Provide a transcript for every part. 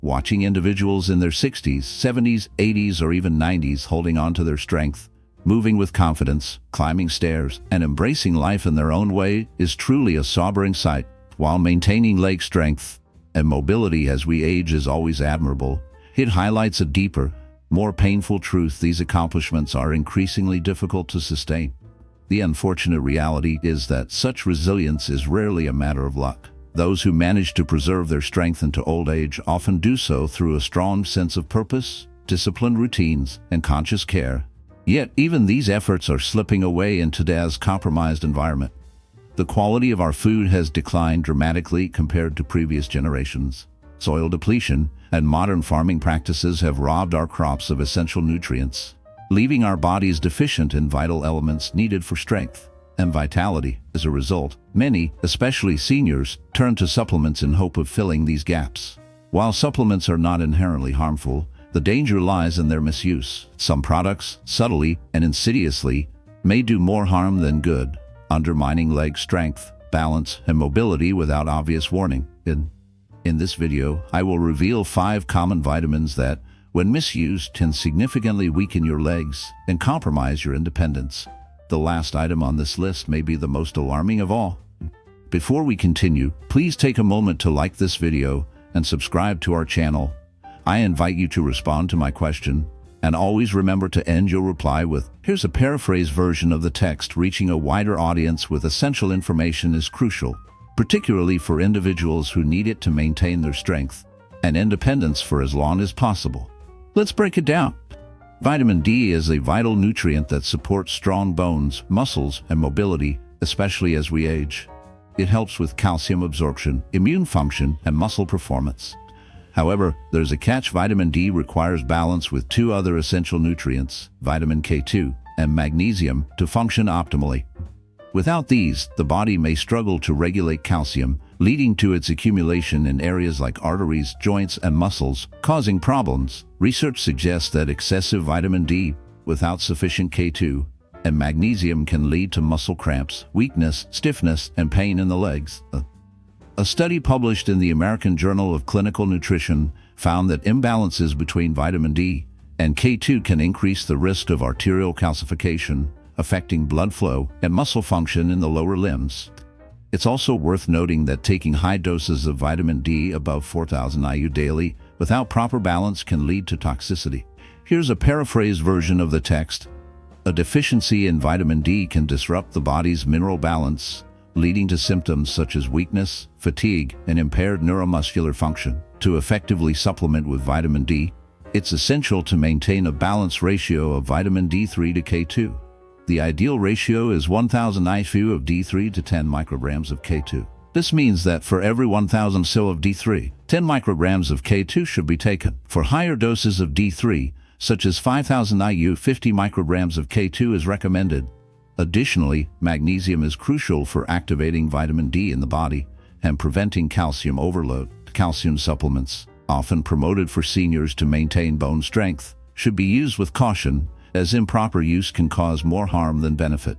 Watching individuals in their 60s, 70s, 80s, or even 90s holding on to their strength, moving with confidence, climbing stairs, and embracing life in their own way is truly a sobering sight. While maintaining leg strength and mobility as we age is always admirable, it highlights a deeper, more painful truth: these accomplishments are increasingly difficult to sustain. The unfortunate reality is that such resilience is rarely a matter of luck. Those who manage to preserve their strength into old age often do so through a strong sense of purpose, disciplined routines, and conscious care. Yet even these efforts are slipping away in today's compromised environment. The quality of our food has declined dramatically compared to previous generations. Soil depletion and modern farming practices have robbed our crops of essential nutrients, leaving our bodies deficient in vital elements needed for strength and vitality. As a result, many, especially seniors, turn to supplements in hope of filling these gaps. While supplements are not inherently harmful, the danger lies in their misuse. Some products, subtly and insidiously, may do more harm than good, undermining leg strength, balance, and mobility without obvious warning. In this video, I will reveal 5 common vitamins that, when misused, can significantly weaken your legs and compromise your independence. The last item on this list may be the most alarming of all. Before we continue, please take a moment to like this video and subscribe to our channel. I invite you to respond to my question, and always remember to end your reply with, "Here's a paraphrased version of the text." Reaching a wider audience with essential information is crucial, particularly for individuals who need it to maintain their strength and independence for as long as possible. Let's break it down. Vitamin D is a vital nutrient that supports strong bones, muscles, and mobility, especially as we age. It helps with calcium absorption, immune function, and muscle performance. However, there's a catch: vitamin D requires balance with 2 other essential nutrients, vitamin K2 and magnesium, to function optimally. Without these, the body may struggle to regulate calcium, leading to its accumulation in areas like arteries, joints, and muscles, causing problems. Research suggests that excessive vitamin D without sufficient K2 and magnesium can lead to muscle cramps, weakness, stiffness, and pain in the legs. A study published in the American Journal of Clinical Nutrition found that imbalances between vitamin D and K2 can increase the risk of arterial calcification, affecting blood flow and muscle function in the lower limbs. It's also worth noting that taking high doses of vitamin D above 4,000 IU daily without proper balance can lead to toxicity. Here's a paraphrased version of the text. A deficiency in vitamin D can disrupt the body's mineral balance, leading to symptoms such as weakness, fatigue, and impaired neuromuscular function. To effectively supplement with vitamin D, it's essential to maintain a balanced ratio of vitamin D3 to K2. The ideal ratio is 1,000 IU of D3 to 10 micrograms of K2. This means that for every 1,000 IU of D3, 10 micrograms of K2 should be taken. For higher doses of D3, such as 5,000 IU, 50 micrograms of K2 is recommended. Additionally, magnesium is crucial for activating vitamin D in the body and preventing calcium overload. Calcium supplements, often promoted for seniors to maintain bone strength, should be used with caution, as improper use can cause more harm than benefit.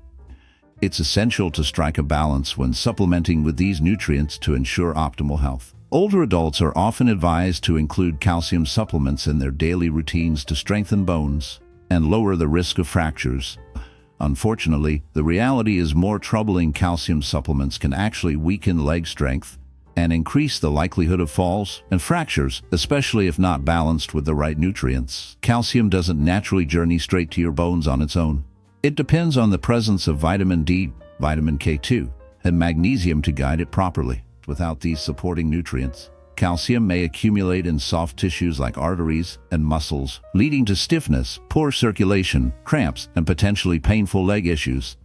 It's essential to strike a balance when supplementing with these nutrients to ensure optimal health. Older adults are often advised to include calcium supplements in their daily routines to strengthen bones and lower the risk of fractures. Unfortunately, the reality is more troubling. Calcium supplements can actually weaken leg strength and increase the likelihood of falls and fractures, especially if not balanced with the right nutrients. Calcium doesn't naturally journey straight to your bones on its own. It depends on the presence of vitamin D, vitamin K2, and magnesium to guide it properly. Without these supporting nutrients, calcium may accumulate in soft tissues like arteries and muscles, leading to stiffness, poor circulation, cramps, and potentially painful leg issues.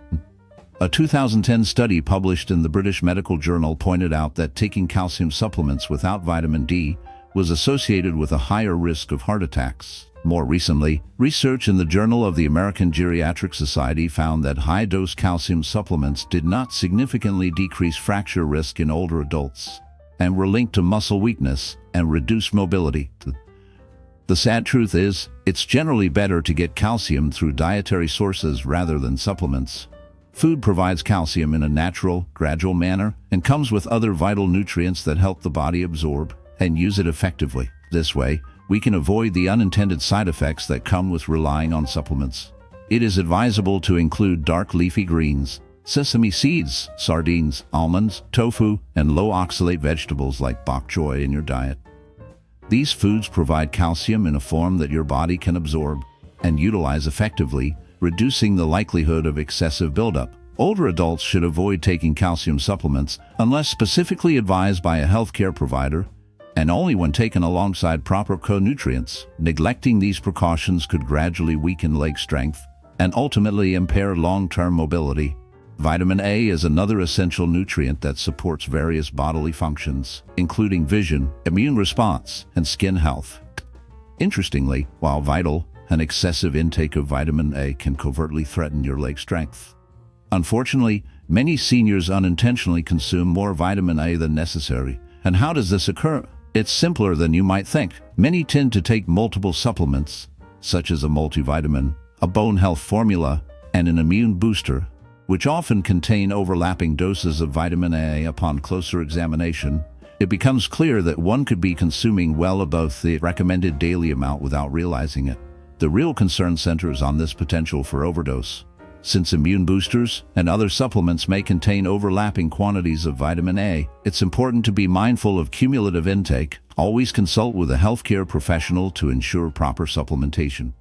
A 2010 study published in the British Medical Journal pointed out that taking calcium supplements without vitamin D was associated with a higher risk of heart attacks. More recently, research in the Journal of the American Geriatric Society found that high-dose calcium supplements did not significantly decrease fracture risk in older adults and were linked to muscle weakness and reduced mobility. The sad truth is, it's generally better to get calcium through dietary sources rather than supplements. Food provides calcium in a natural, gradual manner and comes with other vital nutrients that help the body absorb and use it effectively. This way, we can avoid the unintended side effects that come with relying on supplements. It is advisable to include dark leafy greens, sesame seeds, sardines, almonds, tofu, and low-oxalate vegetables like bok choy in your diet. These foods provide calcium in a form that your body can absorb and utilize effectively, reducing the likelihood of excessive buildup. Older adults should avoid taking calcium supplements unless specifically advised by a healthcare provider, and only when taken alongside proper co-nutrients. Neglecting these precautions could gradually weaken leg strength and ultimately impair long-term mobility. Vitamin A is another essential nutrient that supports various bodily functions, including vision, immune response, and skin health. Interestingly, while vital, an excessive intake of vitamin A can covertly threaten your leg strength. Unfortunately, many seniors unintentionally consume more vitamin A than necessary. And how does this occur? It's simpler than you might think. Many tend to take multiple supplements, such as a multivitamin, a bone health formula, and an immune booster, which often contain overlapping doses of vitamin A. Upon closer examination, it becomes clear that one could be consuming well above the recommended daily amount without realizing it. The real concern centers on this potential for overdose. Since immune boosters and other supplements may contain overlapping quantities of vitamin A, it's important to be mindful of cumulative intake. Always consult with a healthcare professional to ensure proper supplementation.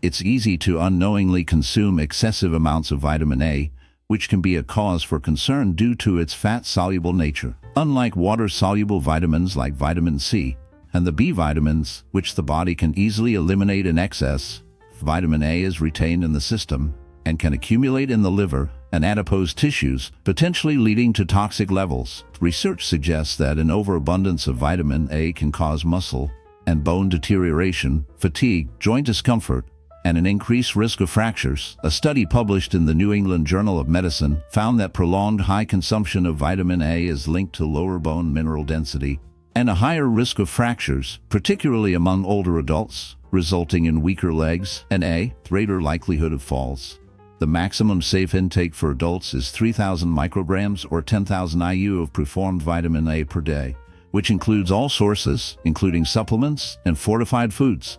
It's easy to unknowingly consume excessive amounts of vitamin A, which can be a cause for concern due to its fat-soluble nature. Unlike water-soluble vitamins like vitamin C and the B vitamins, which the body can easily eliminate in excess, vitamin A is retained in the system and can accumulate in the liver and adipose tissues, potentially leading to toxic levels. Research suggests that an overabundance of vitamin A can cause muscle and bone deterioration, fatigue, joint discomfort, and an increased risk of fractures. A study published in the New England Journal of Medicine found that prolonged high consumption of vitamin A is linked to lower bone mineral density and a higher risk of fractures, particularly among older adults, resulting in weaker legs and a greater likelihood of falls. The maximum safe intake for adults is 3,000 micrograms or 10,000 IU of preformed vitamin A per day, which includes all sources, including supplements and fortified foods.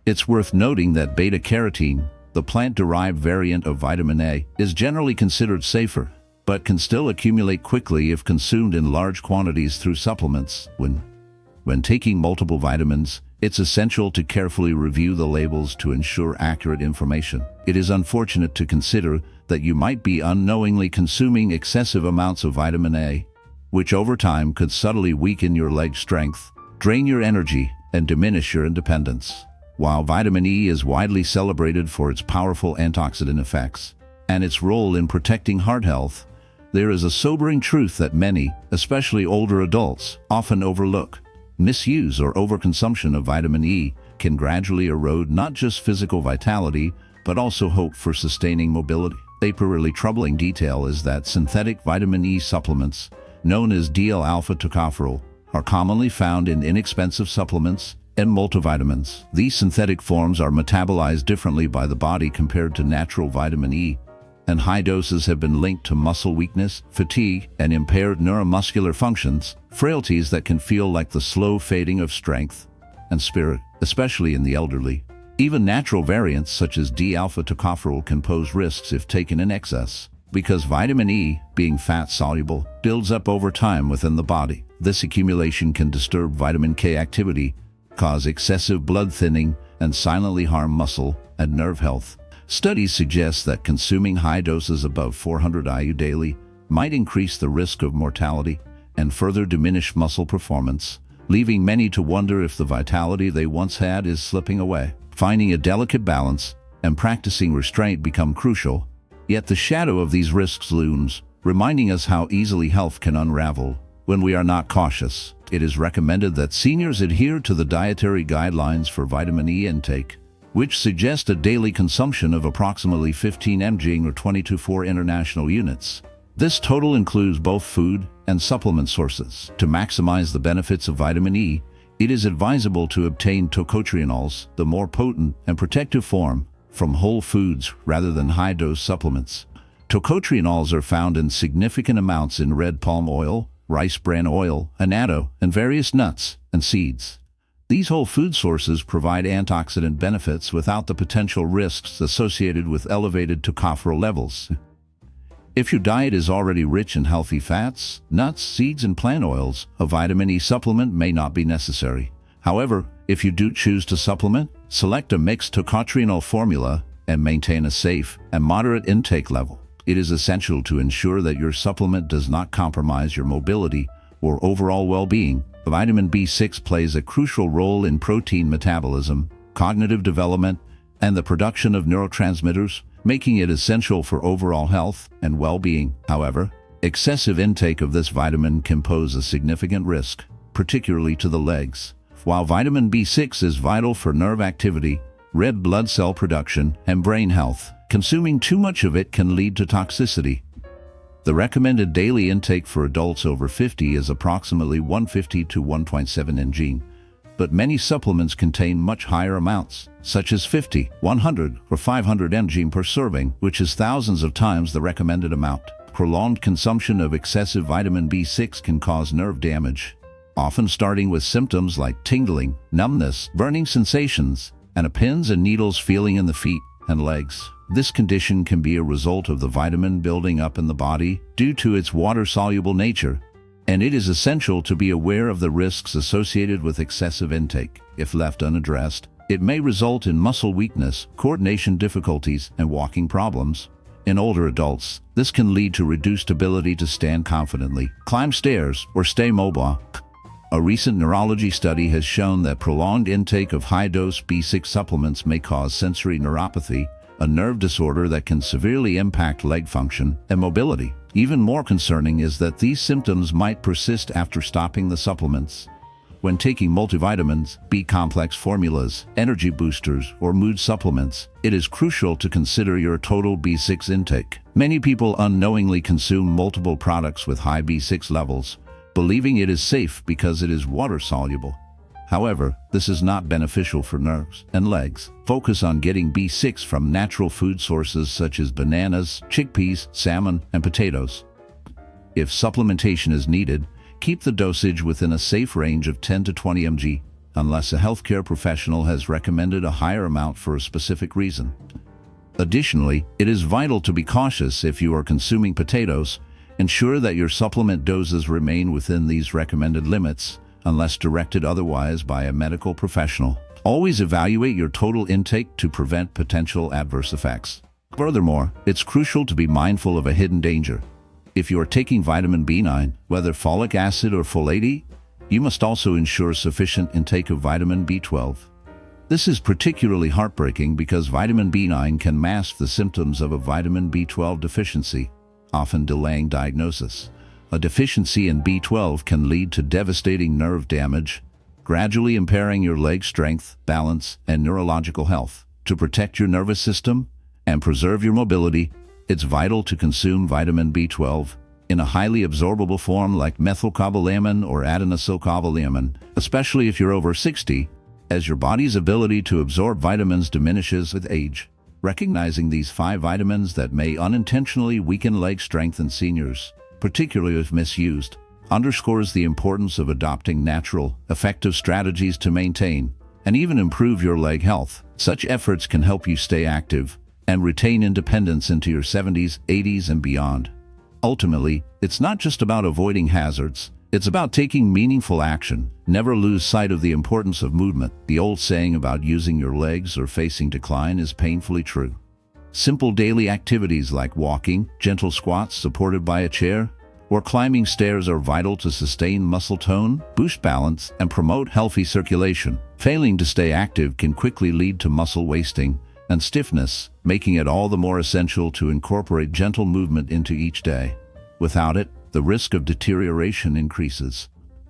It's worth noting that beta-carotene, the plant-derived variant of vitamin A, is generally considered safer, but can still accumulate quickly if consumed in large quantities through supplements. When taking multiple vitamins, it's essential to carefully review the labels to ensure accurate information. It is unfortunate to consider that you might be unknowingly consuming excessive amounts of vitamin A, which over time could subtly weaken your leg strength, drain your energy, and diminish your independence. While vitamin E is widely celebrated for its powerful antioxidant effects and its role in protecting heart health, there is a sobering truth that many, especially older adults, often overlook. Misuse or overconsumption of vitamin E can gradually erode not just physical vitality, but also hope for sustaining mobility. A particularly troubling detail is that synthetic vitamin E supplements, known as D-alpha tocopherol, are commonly found in inexpensive supplements and multivitamins. These synthetic forms are metabolized differently by the body compared to natural vitamin E, and high doses have been linked to muscle weakness, fatigue, and impaired neuromuscular functions, frailties that can feel like the slow fading of strength and spirit, especially in the elderly. Even natural variants such as D-alpha tocopherol can pose risks if taken in excess, because vitamin E, being fat-soluble, builds up over time within the body. This accumulation can disturb vitamin K activity, cause excessive blood thinning, and silently harm muscle and nerve health. Studies suggest that consuming high doses above 400 IU daily might increase the risk of mortality and further diminish muscle performance, leaving many to wonder if the vitality they once had is slipping away. Finding a delicate balance and practicing restraint become crucial, yet the shadow of these risks looms, reminding us how easily health can unravel when we are not cautious. It is recommended that seniors adhere to the dietary guidelines for vitamin E intake, which suggest a daily consumption of approximately 15 mg or 22.4 international units. This total includes both food and supplement sources. To maximize the benefits of vitamin E, it is advisable to obtain tocotrienols, the more potent and protective form, from whole foods rather than high-dose supplements. Tocotrienols are found in significant amounts in red palm oil, rice bran oil, annatto, and various nuts, and seeds. These whole food sources provide antioxidant benefits without the potential risks associated with elevated tocopherol levels. If your diet is already rich in healthy fats, nuts, seeds, and plant oils, a vitamin E supplement may not be necessary. However, if you do choose to supplement, select a mixed tocotrienol formula and maintain a safe and moderate intake level. It is essential to ensure that your supplement does not compromise your mobility or overall well-being. Vitamin B6 plays a crucial role in protein metabolism, cognitive development, and the production of neurotransmitters, making it essential for overall health and well-being. However, excessive intake of this vitamin can pose a significant risk, particularly to the legs. While vitamin B6 is vital for nerve activity, red blood cell production, and brain health, consuming too much of it can lead to toxicity. The recommended daily intake for adults over 50 is approximately 150 to 1.7 mg, but many supplements contain much higher amounts, such as 50, 100, or 500 mg per serving, which is thousands of times the recommended amount. Prolonged consumption of excessive vitamin B6 can cause nerve damage, often starting with symptoms like tingling, numbness, burning sensations, and a pins and needles feeling in the feet and legs. This condition can be a result of the vitamin building up in the body due to its water-soluble nature, and it is essential to be aware of the risks associated with excessive intake. If left unaddressed, it may result in muscle weakness, coordination difficulties, and walking problems. In older adults, this can lead to reduced ability to stand confidently, climb stairs, or stay mobile. A recent neurology study has shown that prolonged intake of high-dose B6 supplements may cause sensory neuropathy, a nerve disorder that can severely impact leg function and mobility. Even more concerning is that these symptoms might persist after stopping the supplements. When taking multivitamins, B-complex formulas, energy boosters, or mood supplements, it is crucial to consider your total B6 intake. Many people unknowingly consume multiple products with high B6 levels, believing it is safe because it is water-soluble. However, this is not beneficial for nerves and legs. Focus on getting B6 from natural food sources such as bananas, chickpeas, salmon, and potatoes. If supplementation is needed, keep the dosage within a safe range of 10 to 20 mg, unless a healthcare professional has recommended a higher amount for a specific reason. Additionally, it is vital to be cautious if you are consuming potatoes. Ensure that your supplement doses remain within these recommended limits, unless directed otherwise by a medical professional. Always evaluate your total intake to prevent potential adverse effects. Furthermore, it's crucial to be mindful of a hidden danger. If you are taking vitamin B9, whether folic acid or folate, you must also ensure sufficient intake of vitamin B12. This is particularly heartbreaking because vitamin B9 can mask the symptoms of a vitamin B12 deficiency, often delaying diagnosis. A deficiency in B12 can lead to devastating nerve damage, gradually impairing your leg strength, balance, and neurological health. To protect your nervous system and preserve your mobility, it's vital to consume vitamin B12 in a highly absorbable form like methylcobalamin or adenosylcobalamin, especially if you're over 60, as your body's ability to absorb vitamins diminishes with age. Recognizing these 5 vitamins that may unintentionally weaken leg strength in seniors, particularly if misused, underscores the importance of adopting natural, effective strategies to maintain and even improve your leg health. Such efforts can help you stay active and retain independence into your 70s, 80s, and beyond. Ultimately, it's not just about avoiding hazards, it's about taking meaningful action. Never lose sight of the importance of movement. The old saying about using your legs or facing decline is painfully true. Simple daily activities like walking, gentle squats supported by a chair, or climbing stairs are vital to sustain muscle tone, boost balance, and promote healthy circulation. Failing to stay active can quickly lead to muscle wasting and stiffness, making it all the more essential to incorporate gentle movement into each day. Without it, the risk of deterioration increases.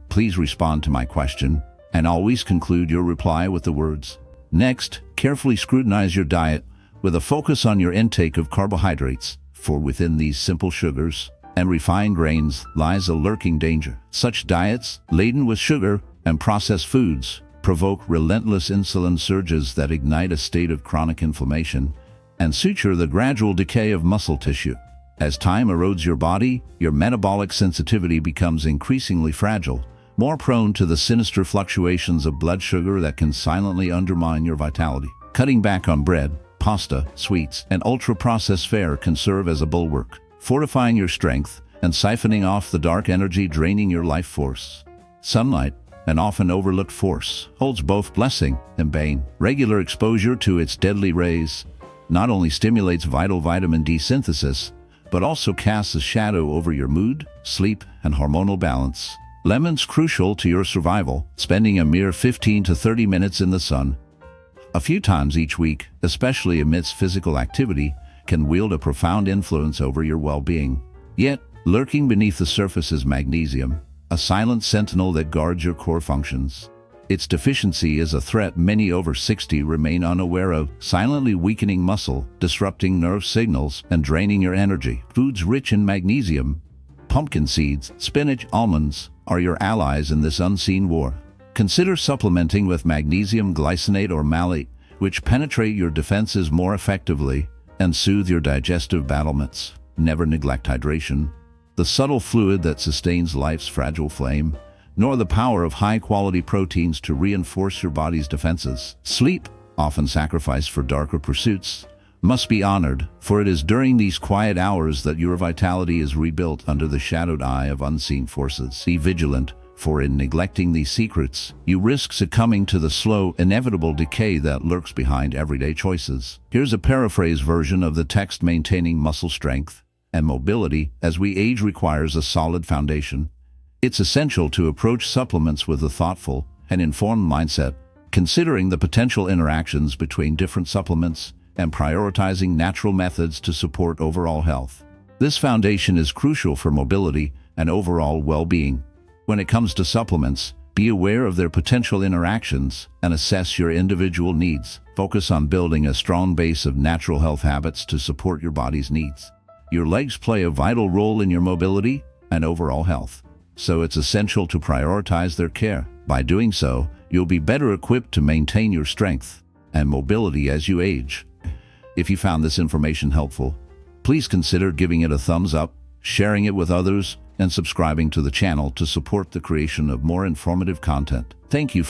Please respond to my question, and always conclude your reply with the words, "Next, carefully scrutinize your diet with a focus on your intake of carbohydrates, for within these simple sugars and refined grains lies a lurking danger. Such diets, laden with sugar and processed foods, provoke relentless insulin surges that ignite a state of chronic inflammation and suture the gradual decay of muscle tissue. As time erodes your body, your metabolic sensitivity becomes increasingly fragile, more prone to the sinister fluctuations of blood sugar that can silently undermine your vitality. Cutting back on bread, pasta, sweets, and ultra-processed fare can serve as a bulwark, fortifying your strength and siphoning off the dark energy draining your life force. Sunlight, an often overlooked force, holds both blessing and bane. Regular exposure to its deadly rays not only stimulates vital vitamin D synthesis, but also casts a shadow over your mood, sleep, and hormonal balance. Lemon's crucial to your survival, spending a mere 15 to 30 minutes in the sun a few times each week, especially amidst physical activity, can wield a profound influence over your well-being. Yet, lurking beneath the surface is magnesium, a silent sentinel that guards your core functions. Its deficiency is a threat many over 60 remain unaware of, silently weakening muscle, disrupting nerve signals, and draining your energy. Foods rich in magnesium, pumpkin seeds, spinach, almonds, are your allies in this unseen war. Consider supplementing with magnesium glycinate or malate, which penetrate your defenses more effectively and soothe your digestive battlements. Never neglect hydration, the subtle fluid that sustains life's fragile flame, nor the power of high-quality proteins to reinforce your body's defenses. Sleep, often sacrificed for darker pursuits, must be honored, for it is during these quiet hours that your vitality is rebuilt under the shadowed eye of unseen forces. Be vigilant, for in neglecting these secrets, you risk succumbing to the slow, inevitable decay that lurks behind everyday choices. Here's a paraphrase version of the text: maintaining muscle strength and mobility as we age requires a solid foundation. It's essential to approach supplements with a thoughtful and informed mindset, considering the potential interactions between different supplements and prioritizing natural methods to support overall health. This foundation is crucial for mobility and overall well-being. When it comes to supplements, be aware of their potential interactions and assess your individual needs. Focus on building a strong base of natural health habits to support your body's needs. Your legs play a vital role in your mobility and overall health, so it's essential to prioritize their care. By doing so, you'll be better equipped to maintain your strength and mobility as you age. If you found this information helpful, please consider giving it a thumbs up, sharing it with others, and subscribing to the channel to support the creation of more informative content. Thank you.